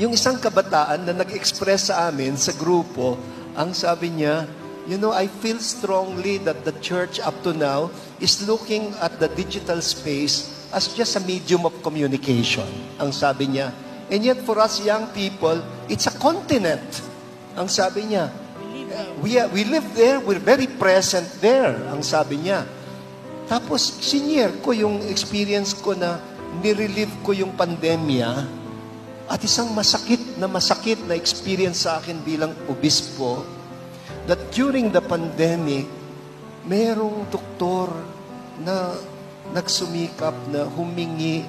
Yung isang kabataan na nag-express sa amin sa grupo, ang sabi niya, I feel strongly that the church up to now is looking at the digital space as just a medium of communication. Ang sabi niya. And yet for us young people, it's a continent. Ang sabi niya. We live there, we're very present there. Ang sabi niya. Tapos, senior ko yung experience ko na nirelieve ko yung pandemya. At isang masakit na experience sa akin bilang obispo, that during the pandemic, mayroong doktor na nagsumikap na humingi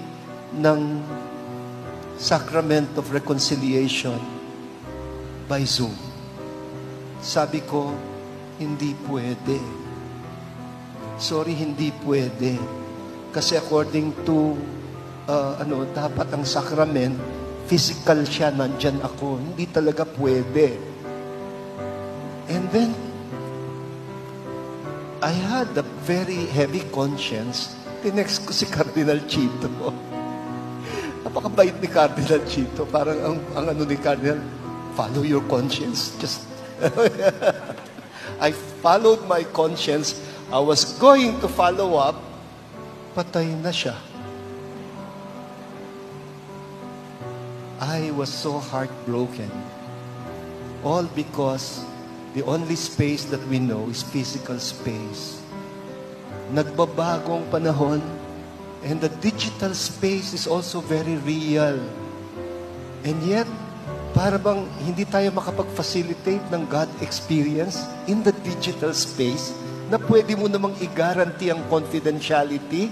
ng Sacrament of Reconciliation by Zoom. Sabi ko, hindi pwede. Sorry, hindi pwede. Kasi according to, dapat ang sacrament, physical siya, nandyan ako. Hindi talaga pwede. And then, I had a very heavy conscience. Tinext ko si Cardinal Chito. Napakabait ni Cardinal Chito. Parang ang ni Cardinal, follow your conscience. Just, I followed my conscience. I was going to follow up. Patay na siya. I was so heartbroken. All because the only space that we know is physical space. Nagbabagong panahon, and the digital space is also very real. And yet, para bang hindi tayo makapag-facilitate ng God experience in the digital space na pwede mo namang i-guarantee ang confidentiality